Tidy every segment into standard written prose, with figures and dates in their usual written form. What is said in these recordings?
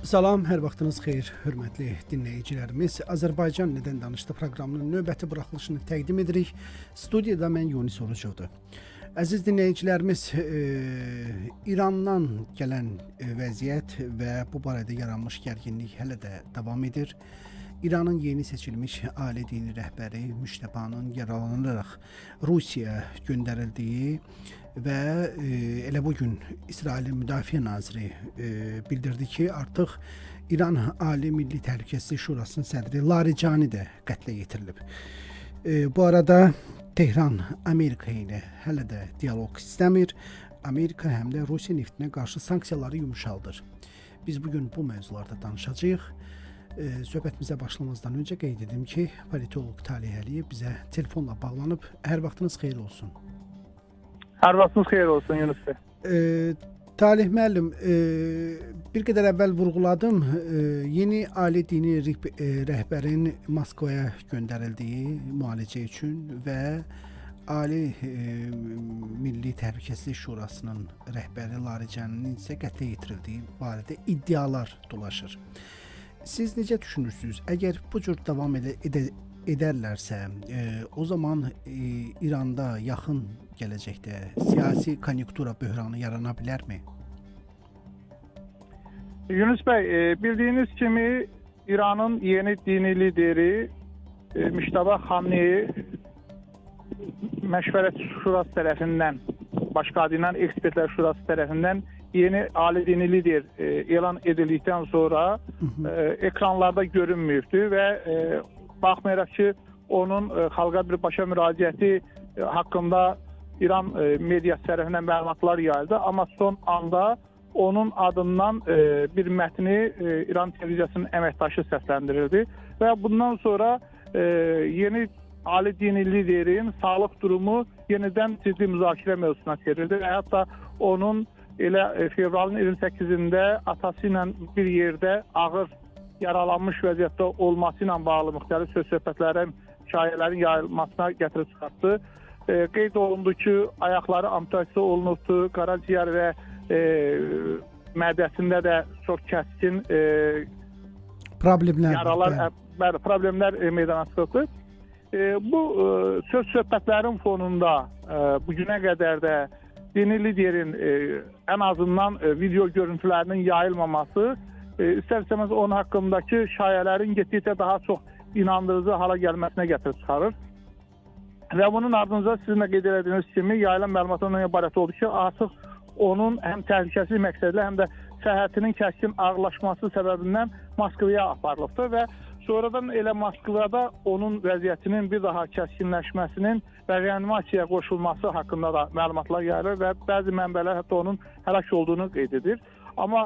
Salam, hər vaxtınız xeyir, hörmətli dinləyicilərimiz. Azərbaycan Nədən Danışdı proqramının növbəti buraxılışını təqdim edirik. Studiyada mən Yunis Orucovdur. Əziz dinləyicilərimiz, İrandan gələn vəziyyət və bu barədə yaranmış gərginlik hələ də davam edir. İranın yeni seçilmiş ali dini rəhbəri Müştəbanın yaralanaraq Rusiyaya göndərildiyi və elə bugün İsrailin Müdafiə Naziri bildirdi ki, artıq İran Ali Milli Təhlükəsizlik Şurasının sədri Larijani də qətlə yetirilib. Bu arada Tehran Amerika ilə hələ də dialoq istəmir. Amerika həm də Rusiya neftinə qarşı sanksiyaları yumuşaldır. Biz bugün bu mövzularda danışacağıq. Söhbətimizə başlamazdan öncə qeyd edim ki, politolog Talih Əliyev bizə telefonla bağlanıb. Hər vaxtınız xeyir olsun. Hər vaxtınız xeyir olsun Yunus bəy. Talih müəllim, bir qədər əvvəl vurğuladım. Yeni ali dini rəhbərin Moskvaya göndərildiyi müalicə üçün və Ali Milli Təhlükəsizlik Şurasının rəhbəri Laricaninin isə qətlə yetirildiyi barədə iddialar dolaşır. Siz necə düşünürsünüz? Əgər bu cür davam edərlərsə, o zaman İranda yaxın gələcəkdə siyasi konjunktura böhranı yarana bilərmi? Yunus bəy, bildiyiniz kimi İranın yeni dini lideri Müştəba Xamneyi Məşvərət Şurası tərəfindən, Başqadinin Ekspertlər Şurası tərəfindən yeni ali dini lider elan edildikdən sonra ekranlarda görünmürdü və baxmayaraq ki, onun xalqa birbaşa müraciəti haqqında İran mediası tərəfindən məlumatlar yayıldı. Amma son anda onun adından bir mətni İran televiziyasının əməkdaşı səsləndirildi və bundan sonra yeni ali dini liderin sağlıq durumu yenidən ciddi müzakirə mövzusuna çevrildi və hətta onun elə fevralın 28-də atası ilə bir yerdə ağır yaralanmış vəziyyətdə olması ilə bağlı müxtəlif söz-söhbətlərin, şayələrin yayılmasına gətirib çıxartdı. Qeyd olundu ki, ayaqları amputasiya olunubdu, qaraciyər və mədəsində də çox kəskin problemlər meydana çıxıbdı. Bu söz-söhbətlərin fonunda bugünə qədər də dini liderin ən azından video görüntülərinin yayılmaması istər-istəməz onun haqqındakı şayələrin getdikcə daha çox inandırıcı hala gəlməsinə gətirib çıxarır. Və bunun ardınca sizin də qeyd etdiyiniz kimi yayılan məlumatlardan ibarət oldu ki, artıq onun həm təhlükəsizlik məqsədli, həm də səhhətinin kəskin ağırlaşması səbəbindən Moskvaya aparılıbdır və sonradan elə Moskvada onun vəziyyətinin bir daha kəskinləşməsinin və reanimasiyaya qoşulması haqqında da məlumatlar yayılır və bəzi mənbələr hətta onun həlak olduğunu qeyd edir. Amma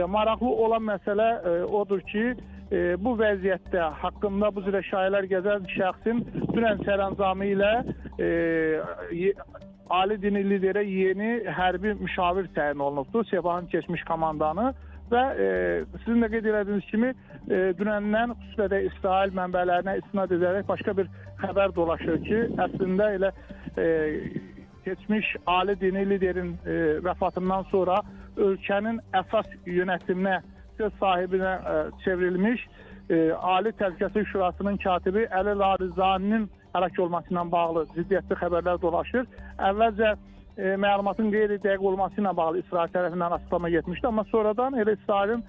maraqlı olan məsələ odur ki, bu vəziyyətdə haqqında bu cürə şayələr gəzən şəxsin dünən sərəncamı ilə ali dini liderə yeni hərbi müşavir təyin olunubdur, Sepahın keçmiş komandanı və sizin də qeyd etdiyiniz kimi dünəndən xüsusilə də İsrail mənbələrinə istinad edərək başqa bir xəbər dolaşır ki, əslində elə keçmiş ali dini liderin vəfatından sonra ölkənin əsas yönətiminə, söz sahibinə çevrilmiş Ali Təhlükəsizlik Şurasının katibi Əli Larijaninin həlak olması ilə bağlı ciddiyyətli xəbərlər dolaşır. Əvvəlcə məlumatın qeyri-dəqiq olması ilə bağlı İsrail tərəfindən açıqlama getmişdi, amma sonradan elə İsrailin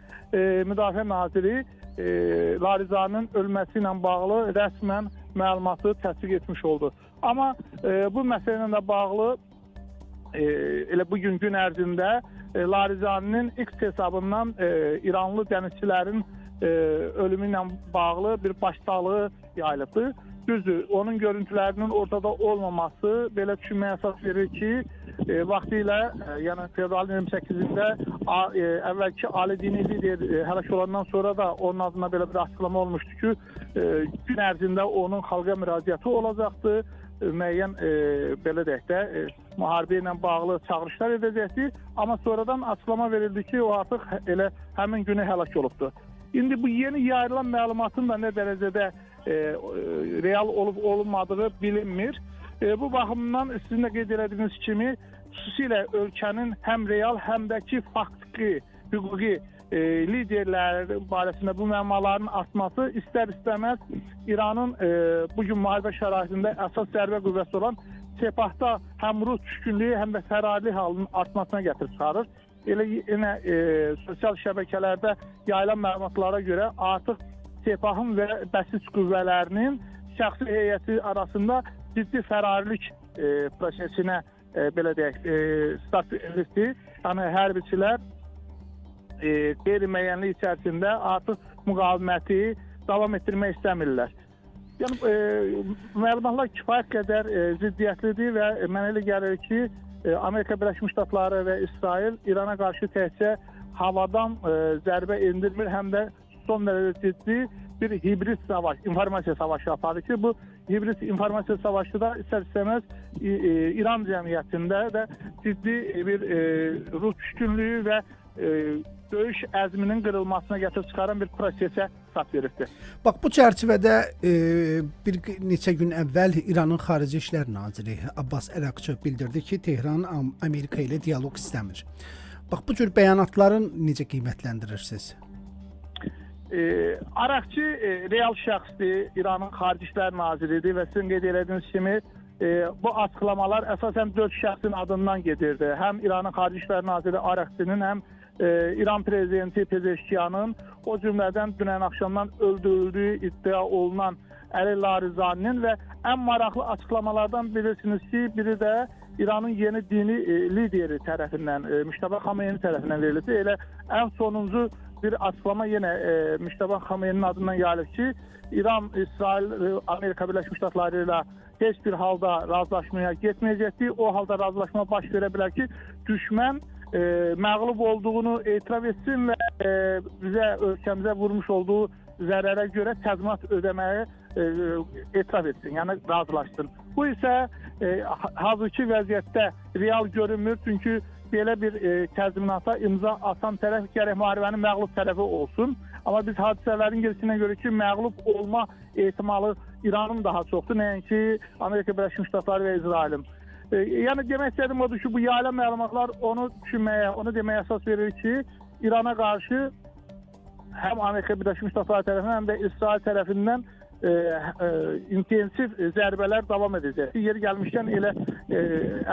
Müdafiə Naziri Larijaninin ölməsi ilə bağlı rəsmən məlumatı təsdiq etmiş oldu. Amma bu məsələ ilə də bağlı elə bugün gün ərzində Larijaninin X hesabından İranlı dənizçilərin ölümü ilə bağlı bir başsağlığı yayılıbdır. Düzdür, onun görüntülərinin ortada olmaması belə düşünməyə əsas verir ki, vaxtilə, yəni fevralın 28-də əvvəlki ali dini lider həlak olandan sonra da onun adına belə bir açıqlama olmuşdu ki, gün ərzində onun xalqa müraciəti olacaqdır, müəyyən belə deyək də müharibə ilə bağlı çağırışlar edəcəkdir, amma sonradan açıqlama verildi ki, o artıq elə həmin günü həlak olubdur. İndi bu yeni yayılan məlumatın da nə dərəcədə real olub-olunmadığı bilinmir. Bu baxımdan sizin də qeyd etdiyiniz kimi xüsusilə ölkənin həm real, həm də ki faktiki, hüquqi liderləri barəsində bu məlumatların artması istər-istəməz İranın bugün müharibə şəraitində əsas zərbə qüvvəsi olan Sepahda həm rus düşkünlüyü, həm də fərarlı halının artmasına gətirib çıxarır. Elə yenə sosial şəbəkələrdə yayılan məlumatlara görə artıq Sepahın və bəsis qüvvələrinin şəxsi heyəti arasında ciddi fərarlıq prosesinə belə deyək, start verildi. Yəni hərbiçilər qeyri-müəyyənlik içərisində artıq müqaviməti davam etdirmək istəmirlər. Yəni məlumatlar kifayət qədər ziddiyyətlidir və mənə elə gəlir ki, Amerika Birləşmiş Ştatları və İsrail İrana qarşı təkcə havadan zərbə endirmir, həm də son dərəcə ciddi bir hibrid savaş, informasiya savaşı aparır ki, bu hibrid informasiya savaşı da istər-istəməz İran cəmiyyətində də ciddi bir ruh düşkünlüyü və döyüş əzminin qırılmasına gətirib çıxaran bir prosesə start veribdir. Bax, bu çərçivədə bir neçə gün əvvəl İranın Xarici İşlər Naziri Abbas Əraqçı bildirdi ki, Tehran Amerika ilə dialoq istəmir. Bax, bu cür bəyanatların necə qiymətləndirirsiniz? Araqçı real şəxsdir, İranın Xarici İşlər Naziridir və sizin qeyd etdiyiniz kimi bu açıqlamalar əsasən 4 şəxsin adından gedirdi. Həm İranın Xarici İşlər Naziri Araqçının, həm İran prezidenti Pezeşkiyanın, o cümlədən dünən axşamdan öldürüldüyü iddia olunan Əli Larizaninin və ən maraqlı açıqlamalardan bilirsiniz ki, biri də İranın yeni dini lideri tərəfindən, Müştəbə Xameyni tərəfindən verildi. Elə ən sonuncu bir açıqlama yenə Müştəbə Xameyninin adından gəlib ki, İran, İsrail, Amerika Birləşmiş Ştatları ilə heç bir halda razılaşmaya getməyəcəkdir. O halda razılaşma baş verə bilər ki, düşmən məğlub olduğunu etiraf etsin və bizə, ölkəmizə vurmuş olduğu zərərə görə təzminat ödəməyi etiraf etsin, yəni razılaşsın. Bu isə hazırki vəziyyətdə real görünmür, çünki belə bir təzminata imza atan tərəf gərək müharibənin məğlub tərəfi olsun. Amma biz hadisələrin gedişinə görə ki, məğlub olma ehtimalı İranın daha çoxdur, nəinki Amerika Birləşmiş Ştatları və İsrailin. Yəni demək istədim odur ki, bu yayılan məlumatlar onu düşünməyə, onu deməyə əsas verir ki, İrana qarşı həm Amerika Birləşmiş Ştatları tərəfindən, həm də İsrail tərəfindən intensiv zərbələr davam edəcək. Yeri gəlmişkən elə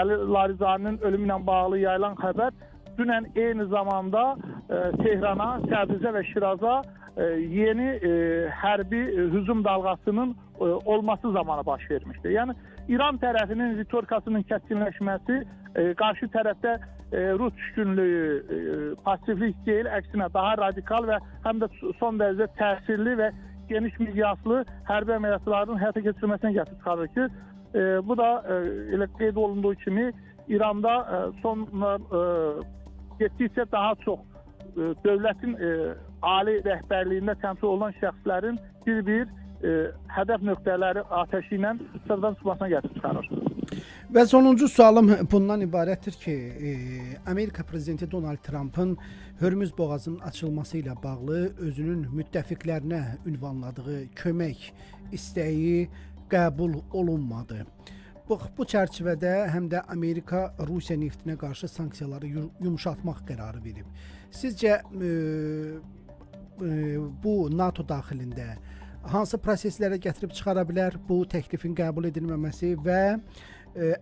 Əli Larizaninin ölümü ilə bağlı yayılan xəbər dünən eyni zamanda Tehrana, Təbrizə və Şiraza yeni hərbi hücum dalğasının olması zamanı baş vermişdir. Yəni İran tərəfinin ritorikasının kəskinləşməsi qarşı tərəfdə Rus düşkünlüyü, passivlik deyil, əksinə daha radikal və həm də son dərəcə təsirli və geniş miqyaslı hərbi əməliyyatların həyata keçirilməsinə gətirib çıxarır ki, bu da elə qeyd olunduğu kimi İranda getdikcə daha çox dövlətin ali rəhbərliyində təmsil olunan şəxslərin bir hədəf nöqtələri atəşi ilə sıradan çıxmasına gətirib çıxarır. Və sonuncu sualım bundan ibarətdir ki, Amerika prezidenti Donald Trump'ın Hörmüz boğazının açılması ilə bağlı özünün müttəfiqlərinə ünvanladığı kömək istəyi qəbul olunmadı. Bu çərçivədə həm də Amerika Rusiya neftinə qarşı sanksiyaları yumşaltmaq qərarı verib. Sizcə bu NATO daxilində hansı proseslərə gətirib çıxara bilər bu təklifin qəbul edilməməsi və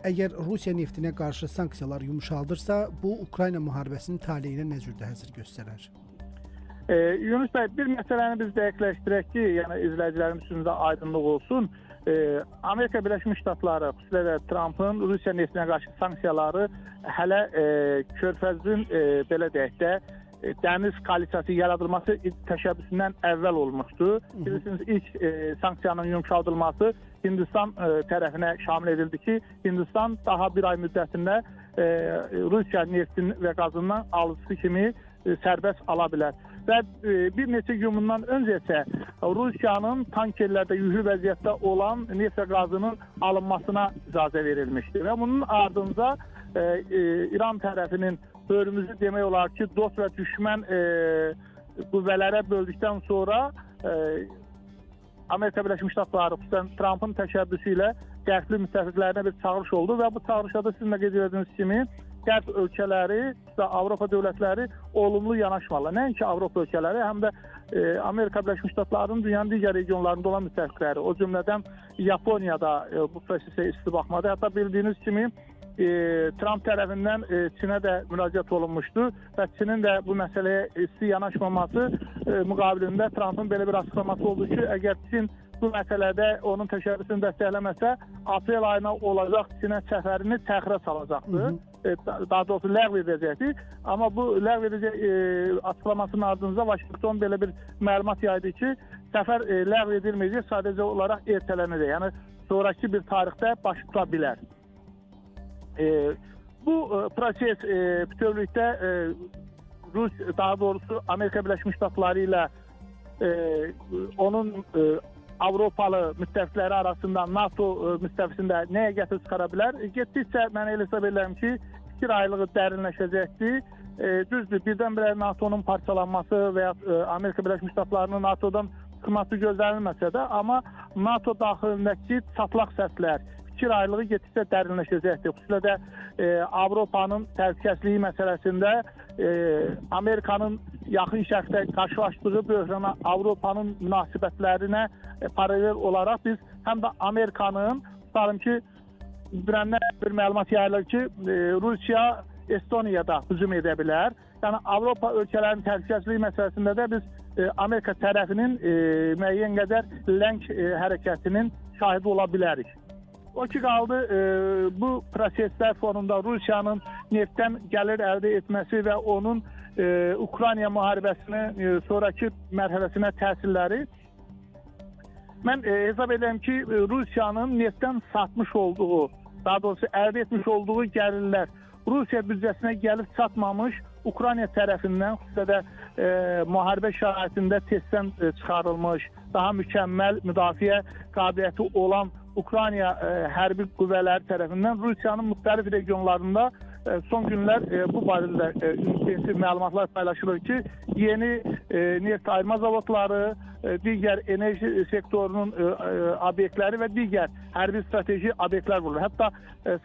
əgər Rusiya neftinə qarşı sanksiyalar yumşaldırsa, bu Ukrayna müharibəsinin taleyinə nə cür təsir göstərər? Yunus bəy, bir məsələni biz dəqiqləşdirək ki, yəni izləyicilərimiz üçün də aydınlıq olsun. Amerika Birləşmiş Ştatları, xüsusilə də Trump'ın Rusiya neftinə qarşı sanksiyaları hələ Körfəzin belə deyək də dəniz koalisiyası yaradılması təşəbbüsündən əvvəl olmuşdu. Bilirsiniz, ilk sanksiyanın yumşaldılması Hindistan tərəfinə şamil edildi ki, Hindistan daha bir ay müddətində Rusiya neftin və qazından alıcısı kimi sərbəst ala bilər. Və bir neçə gün bundan öncə isə Rusiyanın tankerlərdə yüklü vəziyyətdə olan neft və qazının alınmasına icazə verilmişdi. Və bunun ardınca İran tərəfinin Hörmüzü demək olar ki, dost və düşmən qüvvələrə böldükdən sonra Amerika Birləşmiş Ştatları, xüsusən Trump'ın təşəbbüsü ilə qərb müttəfiqlərinə bir çağırış oldu və bu çağırışda da sizin də qeyd etdiyiniz kimi qərb ölkələri əsasda Avropa dövlətləri olumlu yanaşmalılar. Nəinki Avropa ölkələri, həm də Amerika Birləşmiş Ştatlarının dünyanın digər regionlarında olan müttəfiqləri, o cümlədən Yaponiyada bu prosesə isti baxmadı. Hətta bildiyiniz kimi Trump tərəfindən Çinə də müraciət olunmuşdu və Çinin də bu məsələyə isti yanaşmaması müqabilində Trumpın belə bir açıqlaması oldu ki, əgər Çin bu məsələdə onun təşəbbüsünü dəstəkləməsə, aprel ayına olacaq Çinə səfərini təxirə salacaqdı. Daha doğrusu ləğv edəcəkdi. Amma bu ləğv edəcək açıqlamasının ardınca Vaşinqton belə bir məlumat yaydı ki, səfər ləğv edilməyəcək, sadəcə olaraq ertələnəcək. Yəni sonraki bir tarixdə baş tuta bilər. Bu proses bütövlükdə daha doğrusu Amerika Birləşmiş Ştatları ilə onun Avropalı müttəfiqləri arasında NATO müstəvisində nəyə gətirib çıxara bilər? Getdikcə mən elə hesab edirəm ki, fikir ayrılığı dərinləşəcəkdir. Düzdür, birdən-birə NATO'nun parçalanması və ya Amerika Birləşmiş Ştatlarının NATO'dan çıxması gözlənilməsə də, amma NATO daxilindəki çatlaq səslər, fikir ayrılığı getdikcə dərinləşəcəkdir. Xüsusilə də Avropanın təhlükəsizliyi məsələsində Amerikanın yaxın şərqdə qarşılaşdığı böhrana Avropanın münasibətlərinə paralel olaraq biz həm də Amerikanın, tutalım ki, dünəndən bir məlumat yayılır ki, Rusiya Estoniyada hücum edə bilər. Yəni Avropa ölkələrinin təhlükəsizliyi məsələsində də biz Amerika tərəfinin müəyyən qədər ləng hərəkətinin şahidi ola bilərik. O ki qaldı, bu proseslər fonunda Rusiyanın neftdən gəlir əldə etməsi və onun Ukrayna müharibəsinin sonraki mərhələsinə təsirləri. Mən hesab edirəm ki, Rusiyanın neftdən satmış olduğu, daha doğrusu əldə etmiş olduğu gəlirlər Rusiya büdcəsinə gəlib çatmamış, Ukrayna tərəfindən xüsusilə də müharibə şəraitində testdən çıxarılmış, daha mükəmməl müdafiə qabiliyyəti olan Ukrayna hərbi qüvvələri tərəfindən Rusiyanın müxtəlif regionlarında son günlər bu barədə intensiv məlumatlar paylaşılır ki, yeni neft ayırma zavodları, digər enerji sektorunun obyektləri və digər hərbi strateji obyektlər vurulur. Hətta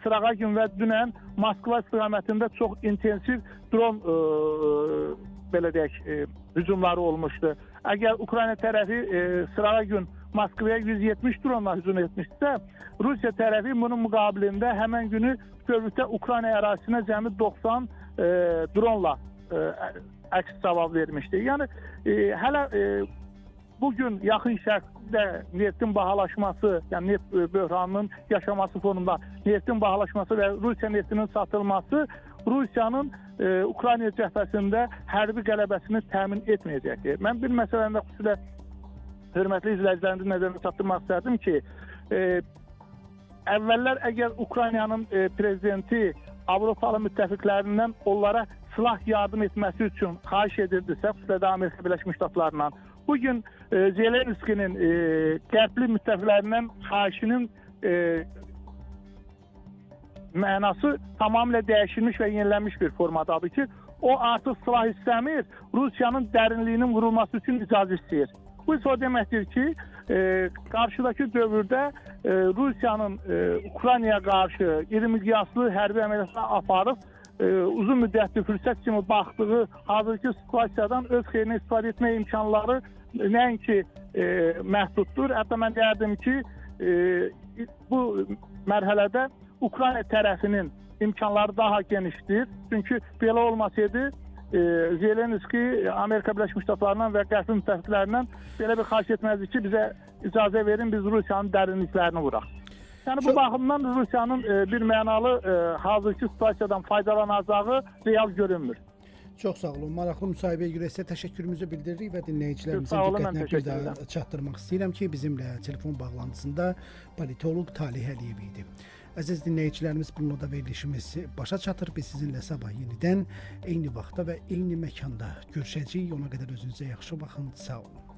sırağa gün və dünən Moskva istiqamətində çox intensiv dron belə deyək hücumları olmuşdu. Əgər Ukrayna tərəfi sırağa gün Moskvaya 170 dronla hücum etmişsə, Rusiya tərəfi bunun müqabilində həmən günü bütövlükdə Ukrayna ərazisinə cəmi 90 dronla əks cavab vermişdi. Yəni hələ bugün yaxın şərqdə neftin bahalaşması, yəni neft böhranının yaşaması fonunda neftin bahalaşması və Rusiya neftinin satılması Rusiyanın Ukrayna cəbhəsində hərbi qələbəsini təmin etməyəcəkdir. Mən bir məsələndə xüsusilə hörmətli izləyicilərimizin nəzərinə çatdırmaq istərdim ki, əvvəllər əgər Ukraynanın prezidenti Avropalı müttəfiqlərindən onlara silah yardım etməsi üçün xahiş edirdisə, xüsusilə də Amerika Birləşmiş Ştatlarından, bugün Zelenskinin qərbli müttəfiqlərindən xahişinin mənası tamamilə dəyişilmiş və yenilənmiş bir formadadır ki, o artıq silah istəmir, Rusiyanın dərinliyinin vurulması üçün icazə istəyir. Bu isə o deməkdir ki, qarşıdakı dövrdə Rusiyanın Ukraynaya qarşı iri miqyaslı hərbi əməliyyatlar aparıb, uzun müddətli fürsət kimi baxdığı hazırki situasiyadan öz xeyrinə istifadə etmə imkanları nəinki məhduddur. Hətta mən deyərdim ki, bu mərhələdə Ukrayna tərəfinin imkanları daha genişdir. Çünki belə olmasaydı, Zelenski Amerika Birləşmiş Ştatlarından və qərbi müttəfiqlərindən belə bir xahiş etməzdi ki, bizə icazə verin, biz Rusiyanın dərinliklərini vuraq. Yəni bu baxımdan Rusiyanın bir mənalı hazırki situasiyadan faydalanacağı real görünmür. Çox sağ olun. Maraqlı müsahibəyə görə sizə təşəkkürümüzü bildiririk və dinləyicilərimizin diqqətinə bir daha çatdırmaq istəyirəm ki, bizimlə telefon bağlantısında politoloq Talih Əliyev idi. Əziz dinləyicilərimiz, bununla da verilişimiz başa çatır. Biz sizinlə sabah yenidən eyni vaxtda və eyni məkanda görüşəcəyik. Ona qədər özünüzə yaxşı baxın. Sağ olun.